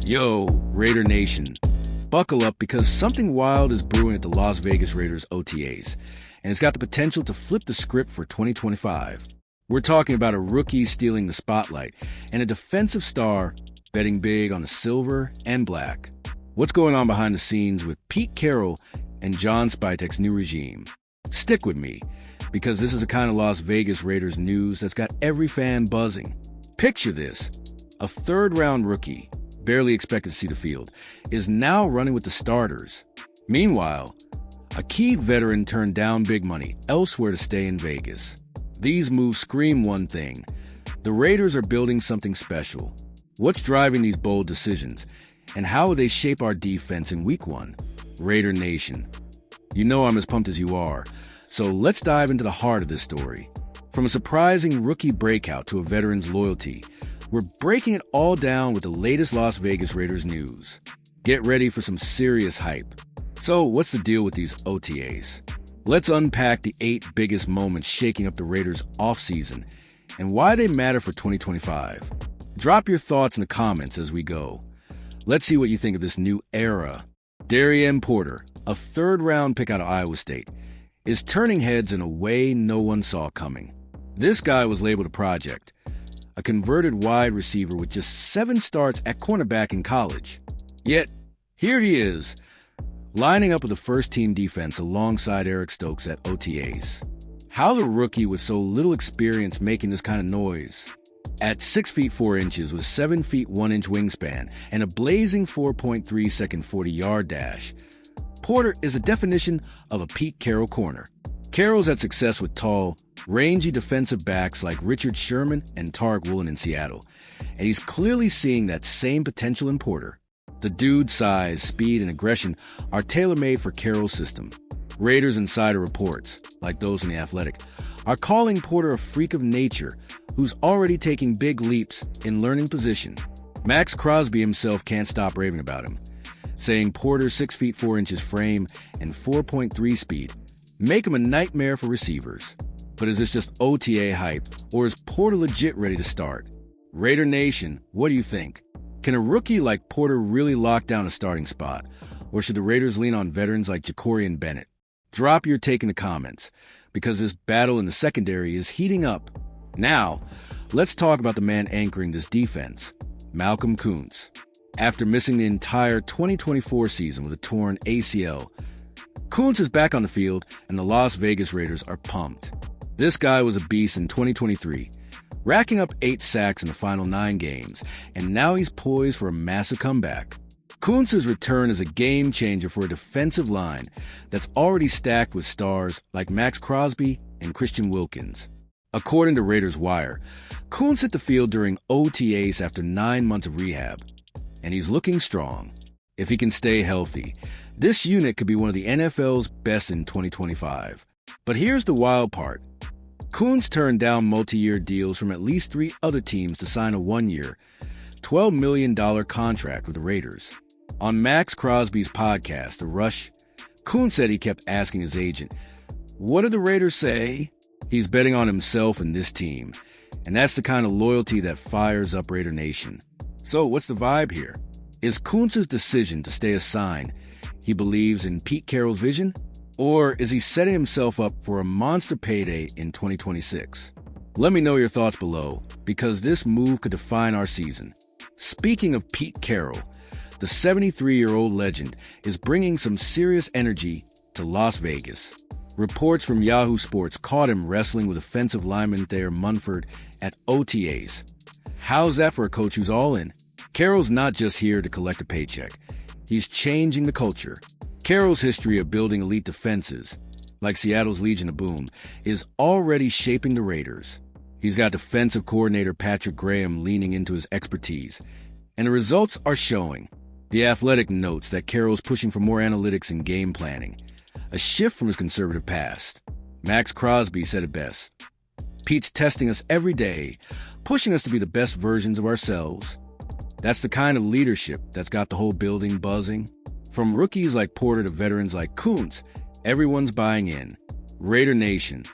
Yo, Raider Nation, buckle up because something wild is brewing at the Las Vegas Raiders OTAs, and it's got the potential to flip the script for 2025. We're talking about a rookie stealing the spotlight and a defensive star betting big on the silver and black. What's going on behind the scenes with Pete Carroll and John Spytek's new regime? Stick with me, because this is the kind of Las Vegas Raiders news that's got every fan buzzing. Picture this: a third-round rookie, barely expected to see the field, is now running with the starters. Meanwhile, a key veteran turned down big money elsewhere to stay in Vegas. These moves scream one thing: the Raiders are building something special. What's driving these bold decisions, and how will they shape our defense in Week 1? Raider Nation, you know I'm as pumped as you are, so let's dive into the heart of this story. From a surprising rookie breakout to a veteran's loyalty, we're breaking it all down with the latest Las Vegas Raiders news. Get ready for some serious hype. So, what's the deal with these OTAs? Let's unpack the 8 biggest moments shaking up the Raiders' offseason and why they matter for 2025. Drop your thoughts in the comments as we go. Let's see what you think of this new era. Darrien Porter, a third-round pick out of Iowa State, is turning heads in a way no one saw coming. This guy was labeled a project, a converted wide receiver with just 7 starts at cornerback in college. Yet, here he is, lining up with the first-team defense alongside Eric Stokes at OTAs. How the rookie with so little experience making this kind of noise? At 6 feet 4 inches with 7 feet 1 inch wingspan and a blazing 4.3 second 40-yard dash, Porter is a definition of a Pete Carroll corner. Carroll's had success with tall, rangy defensive backs like Richard Sherman and Tariq Woolen in Seattle, and he's clearly seeing that same potential in Porter. The dude's size, speed, and aggression are tailor-made for Carroll's system. Raiders insider reports, like those in The Athletic, are calling Porter a freak of nature who's already taking big leaps in learning position. Max Crosby himself can't stop raving about him, saying Porter's 6 feet 4 inches frame and 4.3 speed make him a nightmare for receivers. But is this just OTA hype, or is Porter legit ready to start? Raider Nation, what do you think? Can a rookie like Porter really lock down a starting spot, or should the Raiders lean on veterans like Ja'Cory Bennett? Drop your take in the comments, because this battle in the secondary is heating up. Now, let's talk about the man anchoring this defense, Malcolm Koonce. After missing the entire 2024 season with a torn ACL, Koonce is back on the field, and the Las Vegas Raiders are pumped. This guy was a beast in 2023, racking up 8 sacks in the final 9 games, and now he's poised for a massive comeback. Koonce's return is a game-changer for a defensive line that's already stacked with stars like Max Crosby and Christian Wilkins. According to Raiders Wire, Koonce hit the field during OTAs after 9 months of rehab, and he's looking strong. If he can stay healthy, this unit could be one of the NFL's best in 2025. But here's the wild part. Koonce turned down multi-year deals from at least 3 other teams to sign a 1-year, $12 million contract with the Raiders. On Max Crosby's podcast, The Rush, Koonce said he kept asking his agent, "What did the Raiders say?" He's betting on himself and this team, and that's the kind of loyalty that fires up Raider Nation. So what's the vibe here? Is Koonce's decision to stay a sign he believes in Pete Carroll's vision? Or is he setting himself up for a monster payday in 2026? Let me know your thoughts below, because this move could define our season. Speaking of Pete Carroll, the 73-year-old legend is bringing some serious energy to Las Vegas. Reports from Yahoo Sports caught him wrestling with offensive lineman Thayer Munford at OTAs. How's that for a coach who's all in? Carroll's not just here to collect a paycheck. He's changing the culture. Carroll's history of building elite defenses, like Seattle's Legion of Boom, is already shaping the Raiders. He's got defensive coordinator Patrick Graham leaning into his expertise, and the results are showing. The Athletic notes that Carroll's pushing for more analytics and game planning, a shift from his conservative past. Max Crosby said it best: "Pete's testing us every day, pushing us to be the best versions of ourselves." That's the kind of leadership that's got the whole building buzzing. From rookies like Porter to veterans like Koonce, everyone's buying in. Raider Nation,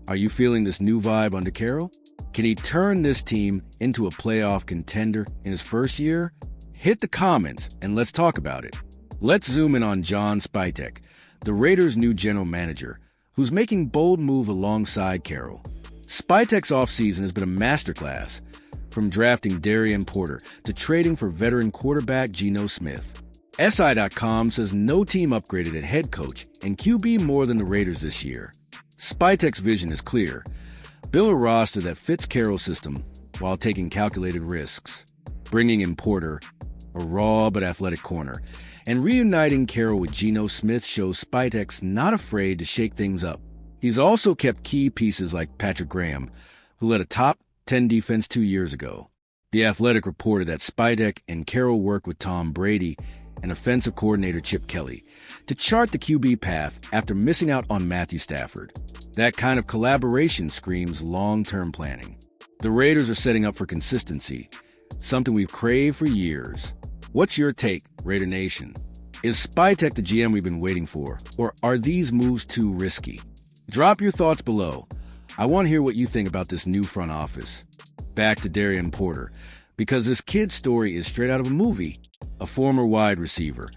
are you feeling this new vibe under Carroll? Can he turn this team into a playoff contender in his first year? Hit the comments and let's talk about it. Let's zoom in on John Spytek, the Raiders' new general manager, who's making bold move alongside Carroll. Spytek's offseason has been a masterclass, from drafting Darrien Porter to trading for veteran quarterback Geno Smith. SI.com says no team upgraded at head coach and QB more than the Raiders this year. Spytek's vision is clear. Build a roster that fits Carroll's system while taking calculated risks. Bringing in Porter, a raw but athletic corner, and reuniting Carroll with Geno Smith shows Spytek's not afraid to shake things up. He's also kept key pieces like Patrick Graham, who led a top 10 defense 2 years ago. The Athletic reported that Spytek and Carroll worked with Tom Brady and offensive coordinator Chip Kelly to chart the QB path after missing out on Matthew Stafford. That kind of collaboration screams long-term planning. The Raiders are setting up for consistency, something we've craved for years. What's your take, Raider Nation? Is Spytek the GM we've been waiting for, or are these moves too risky? Drop your thoughts below. I want to hear what you think about this new front office. Back to Darrien Porter, because this kid's story is straight out of a movie. A former wide receiver,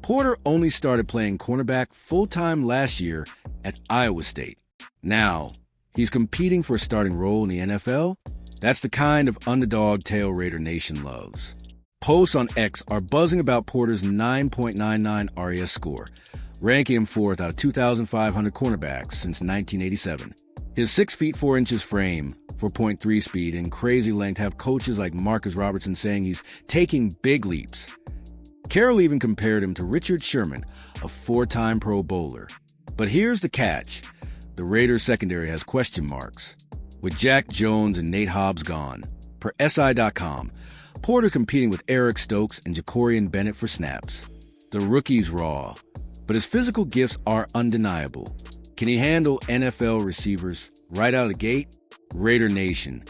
Porter only started playing cornerback full-time last year at Iowa State. Now, he's competing for a starting role in the NFL? That's the kind of underdog tale Raider Nation loves. Posts on X are buzzing about Porter's 9.99 RAS score, ranking him fourth out of 2,500 cornerbacks since 1987. His 6 feet 4 inches frame, 4.3 speed, and crazy length have coaches like Marcus Robertson saying he's taking big leaps. Carroll even compared him to Richard Sherman, a 4-time Pro Bowler. But here's the catch. The Raiders secondary has question marks. With Jack Jones and Nate Hobbs gone, per SI.com, Porter competing with Eric Stokes and Jacorian Bennett for snaps. The rookie's raw, but his physical gifts are undeniable. Can he handle NFL receivers right out of the gate? Raider Nation,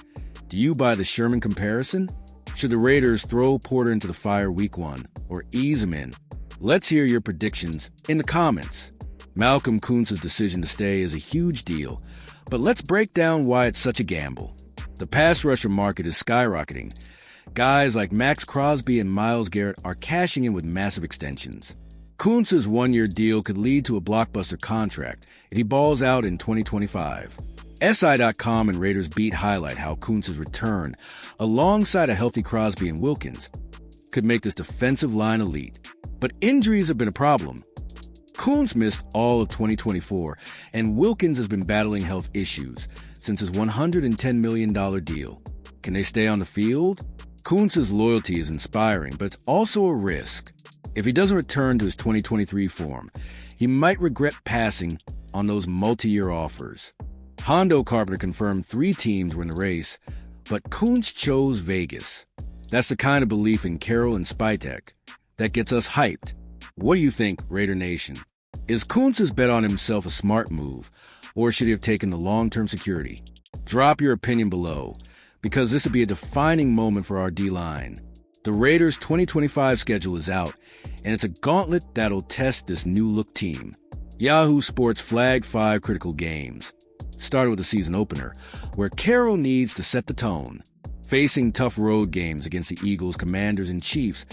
do you buy the Sherman comparison? Should the Raiders throw Porter into the fire week 1 or ease him in? Let's hear your predictions in the comments. Malcolm Koonce's decision to stay is a huge deal, but let's break down why it's such a gamble. The pass rusher market is skyrocketing. Guys like Max Crosby and Myles Garrett are cashing in with massive extensions. Koonce's 1-year deal could lead to a blockbuster contract if he balls out in 2025. SI.com and Raiders Beat highlight how Koonce's return, alongside a healthy Crosby and Wilkins, could make this defensive line elite. But injuries have been a problem. Koonce missed all of 2024, and Wilkins has been battling health issues since his $110 million deal. Can they stay on the field? Koonce's loyalty is inspiring, but it's also a risk. If he doesn't return to his 2023 form, he might regret passing on those multi-year offers. Hondo Carpenter confirmed 3 teams were in the race, but Koonce chose Vegas. That's the kind of belief in Carroll and Spytek that gets us hyped. What do you think, Raider Nation? Is Koonce's bet on himself a smart move, or should he have taken the long-term security? Drop your opinion below, because this would be a defining moment for our D-line. The Raiders' 2025 schedule is out, and it's a gauntlet that'll test this new-look team. Yahoo Sports flagged 5 critical games. Started with the season opener, where Carroll needs to set the tone. Facing tough road games against the Eagles, Commanders, and Chiefs,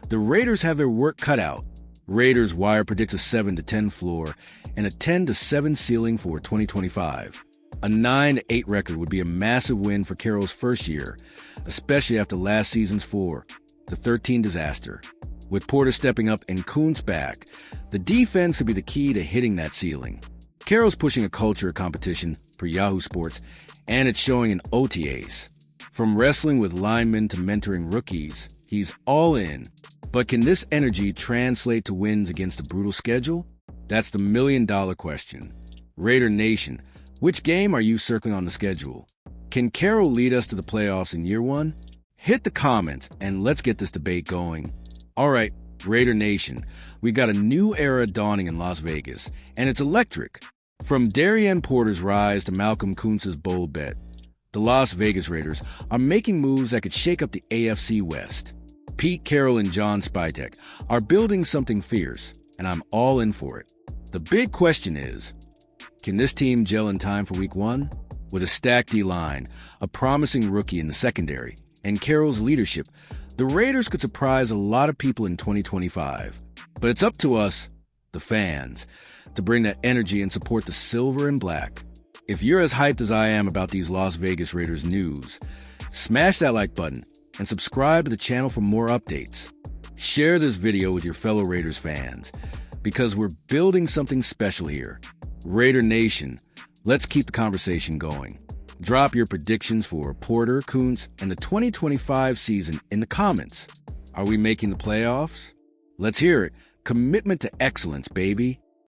the Raiders have their work cut out. Raiders Wire predicts a 7-10 floor and a 10-7 ceiling for 2025. A 9-8 record would be a massive win for Carroll's first year, especially after last season's 4-13 disaster. With Porter stepping up and Koonce back, the defense could be the key to hitting that ceiling. Carroll's pushing a culture of competition for Yahoo Sports, and it's showing in OTAs. From wrestling with linemen to mentoring rookies, he's all in. But can this energy translate to wins against a brutal schedule? That's the million-dollar question. Raider Nation, which game are you circling on the schedule? Can Carroll lead us to the playoffs in year 1? Hit the comments and let's get this debate going. All right, Raider Nation, we've got a new era dawning in Las Vegas, and it's electric. From Darrien Porter's rise to Malcolm Koonce's bold bet, the Las Vegas Raiders are making moves that could shake up the AFC West. Pete Carroll and John Spytek are building something fierce, and I'm all in for it. The big question is, can this team gel in time for week 1? With a stacked D-line, a promising rookie in the secondary, and Carroll's leadership, The Raiders could surprise a lot of people in 2025, but it's up to us, the fans, to bring that energy and support the silver and black. If you're as hyped as I am about these Las Vegas Raiders news, smash that like button and subscribe to the channel for more updates. Share this video with your fellow Raiders fans, because we're building something special here. Raider Nation, let's keep the conversation going. Drop your predictions for Porter, Koonce, and the 2025 season in the comments. Are we making the playoffs? Let's hear it. Commitment to excellence, baby.